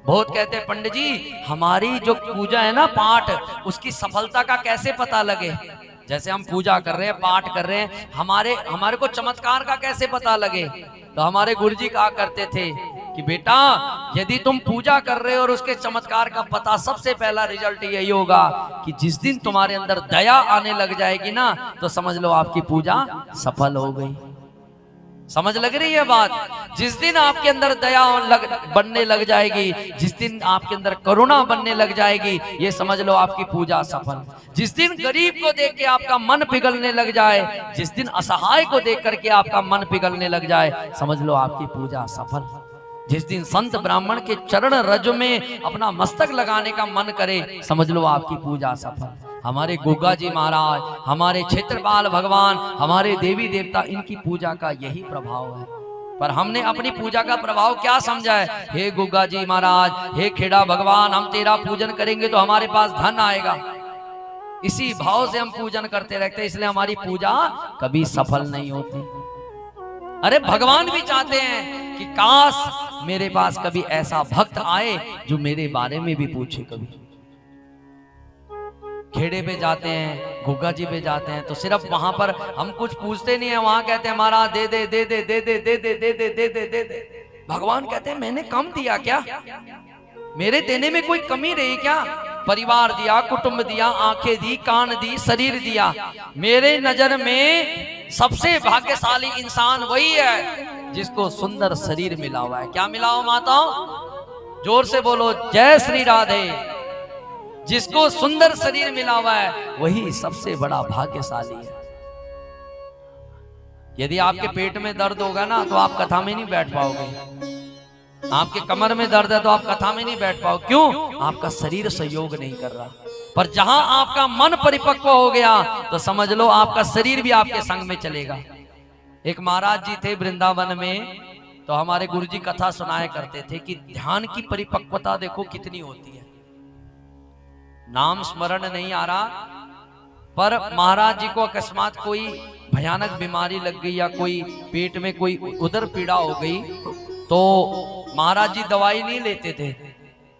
बहुत कहते हैं पंडित जी हमारी जो पूजा है ना पाठ, उसकी सफलता का कैसे पता लगे। जैसे हम पूजा कर रहे हैं, पाठ कर रहे हैं, हमारे को चमत्कार का कैसे पता लगे। तो हमारे गुरुजी कहा करते थे कि बेटा यदि तुम पूजा कर रहे हो और उसके चमत्कार का पता, सबसे पहला रिजल्ट यही होगा कि जिस दिन तुम्हारे अंदर दया आने लग जाएगी ना, तो समझ लो आपकी पूजा सफल हो गई। समझ लग रही है बात। जिस दिन आपके अंदर दया बनने लग जाएगी, जिस दिन आपके अंदर करुणा बनने लग जाएगी, ये समझ लो आपकी पूजा सफल। जिस दिन गरीब को देख के आपका मन पिघलने लग जाए, जिस दिन असहाय को देख करके आपका मन पिघलने लग जाए, समझ लो आपकी पूजा सफल। जिस दिन संत ब्राह्मण के चरण रज में अपना मस्तक लगाने का मन करे, समझ लो आपकी पूजा सफल। हमारे गोगा जी महाराज, हमारे क्षेत्रपाल भगवान, हमारे देवी देवता, इनकी पूजा का यही प्रभाव है। पर हमने अपनी पूजा का प्रभाव क्या समझा है। हे गोगा जी महाराज, हे खेड़ा भगवान, हम तेरा पूजन करेंगे तो हमारे पास धन आएगा, इसी भाव से हम पूजन करते रहते, इसलिए हमारी पूजा कभी सफल नहीं होती। अरे भगवान भी चाहते हैं कि काश मेरे पास कभी ऐसा भक्त आए जो मेरे बारे में भी पूछे। कभी खेड़े पे जाते हैं, गुग्गा जी पे जाते हैं, तो सिर्फ वहां पर हम कुछ पूछते नहीं है, वहां कहते हैं महाराज दे दे दे दे दे दे दे दे दे दे दे दे दे दे। भगवान कहते हैं मैंने कम दिया क्या, मेरे देने में कोई कमी रही क्या। परिवार दिया, कुटुंब दिया, आंखें दी, कान दी, शरीर दिया। मेरे नजर में सबसे भाग्यशाली इंसान वही है जिसको सुंदर शरीर मिला हुआ है। क्या मिला हुआ माताओं, जोर से बोलो जय श्री राधे। जिसको सुंदर शरीर मिला हुआ है वही सबसे बड़ा भाग्यशाली है। यदि आपके पेट में दर्द होगा ना तो आप कथा में नहीं बैठ पाओगे। आपके कमर में दर्द है तो आप कथा में नहीं बैठ पाओगे। क्यों? आपका शरीर सहयोग नहीं कर रहा। पर जहां आपका मन परिपक्व हो गया तो समझ लो आपका शरीर भी आपके संग में चलेगा। एक महाराज जी थे वृंदावन में, तो हमारे गुरुजी कथा सुनाया करते थे कि ध्यान की परिपक्वता देखो कितनी होती है। नाम स्मरण नहीं आ रहा, पर महाराज जी को अकस्मात कोई भयानक बीमारी लग गई या कोई पेट में कोई उदर पीड़ा हो गई, तो महाराज जी दवाई नहीं लेते थे।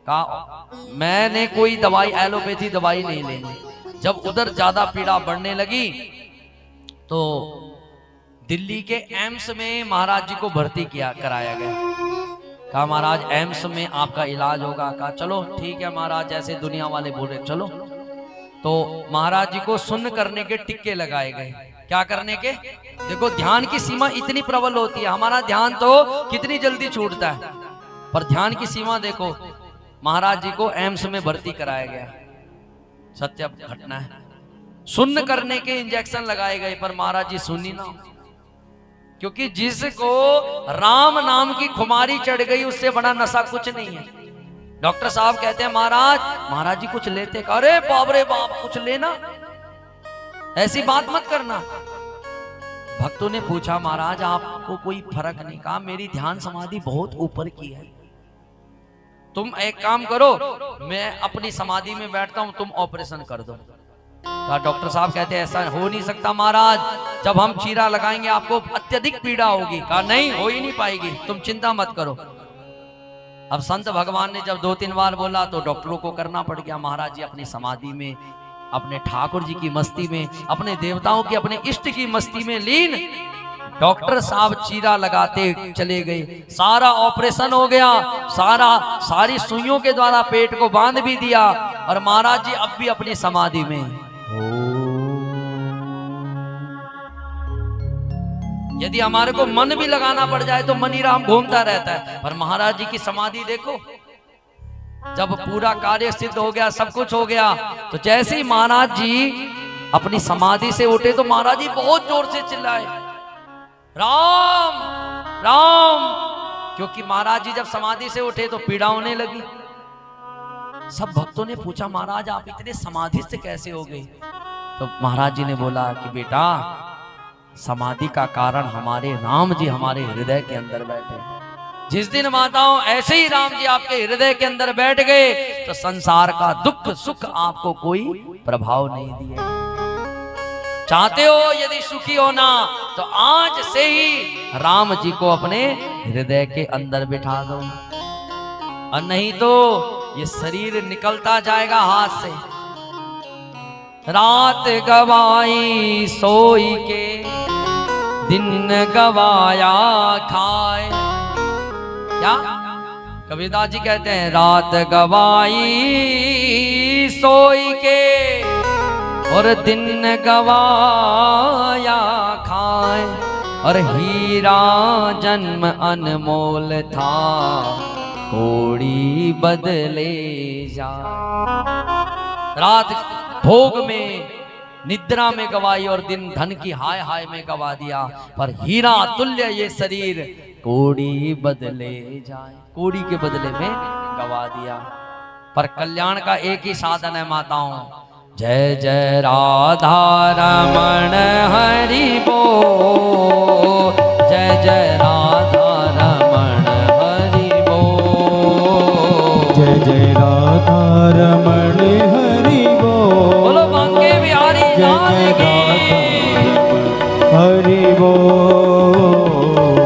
कहा मैंने कोई दवाई, एलोपैथी दवाई नहीं लेनी। जब उधर ज्यादा पीड़ा बढ़ने लगी तो दिल्ली के एम्स में महाराज जी को भर्ती कराया गया। कहा महाराज एम्स में आपका इलाज होगा। कहा चलो ठीक है महाराज, जैसे दुनिया वाले बोल रहे चलो। तो महाराज जी को सुन्न करने के टिक्के लगाए गए। क्या करने के? देखो ध्यान की सीमा इतनी प्रबल होती है। हमारा ध्यान तो कितनी जल्दी छूटता है, पर ध्यान की सीमा देखो। महाराज जी को एम्स में भर्ती कराया गया, सत्य घटना है। सुन्न करने के इंजेक्शन लगाए गए, पर महाराज जी सुनी ना, क्योंकि जिसको राम नाम की खुमारी चढ़ गई उससे बड़ा नशा कुछ नहीं है। डॉक्टर साहब कहते हैं महाराज जी कुछ लेते? अरे बाप रे बाप, कुछ लेना, ऐसी बात मत करना। भक्तों ने पूछा महाराज आपको कोई फर्क नहीं? कहा मेरी ध्यान समाधि बहुत ऊपर की है, तुम एक काम करो, मैं अपनी समाधि में बैठता हूं, तुम ऑपरेशन कर दो। कहा डॉक्टर साहब कहते हैं ऐसा हो नहीं सकता महाराज, जब हम चीरा लगाएंगे आपको अत्यधिक पीड़ा होगी। कहा नहीं, हो ही नहीं पाएगी, तुम चिंता मत करो। अब संत भगवान ने जब 2-3 बार बोला तो डॉक्टरों को करना पड़ गया। महाराज जी अपनी समाधि में, अपने ठाकुर जी की मस्ती में, अपने देवताओं की, अपने इष्ट की मस्ती में लीन। डॉक्टर साहब चीरा लगाते चले गए, सारा ऑपरेशन हो गया, सारी सुइयों के द्वारा पेट को बांध भी दिया, और महाराज जी अब भी अपनी समाधि में। यदि हमारे को मन भी लगाना पड़ जाए तो मन ही राम घूमता रहता है, पर महाराज जी की समाधि देखो। जब पूरा कार्य सिद्ध हो गया, सब कुछ हो गया, तो जैसे ही महाराज जी अपनी समाधि से उठे तो महाराज जी बहुत जोर से चिल्लाए राम राम, क्योंकि महाराज जी जब समाधि से उठे तो पीड़ा होने लगी। सब भक्तों ने पूछा महाराज आप इतने समाधिस्थ कैसे हो गए? तो महाराज जी ने बोला कि बेटा समाधि का कारण हमारे राम जी हमारे हृदय के अंदर बैठे। जिस दिन माताओं ऐसे ही राम जी आपके हृदय के अंदर बैठ गए तो संसार का दुख सुख आपको कोई प्रभाव नहीं दिए। चाहते हो यदि सुखी होना तो आज से ही राम जी को अपने हृदय के अंदर बिठा दो। और नहीं तो ये शरीर निकलता जाएगा हाथ से। रात गवाई सोई के, दिन गवाया खाए। क्या कबीरदास जी कहते हैं, रात गवाई सोई के और दिन गवाया खाए, और हीरा जन्म अनमोल था कोड़ी बदले जा। रात भोग में निद्रा में गवाई और दिन धन की हाय हाय में गवा दिया, पर हीरा तुल्य ये शरीर कोड़ी बदले जाए, कोड़ी के बदले में गवा दिया। पर कल्याण का एक ही साधन है माताओं, जय जय राधा रमण हरि बोल, जय जय राधा रमण हरि बोल, जय जय राधा रमण हरि बोल। बोलो बांके बिहारी लाल की हरि बोल,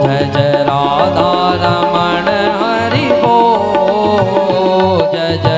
जय जय राधा रमण हरि बोल, जय जय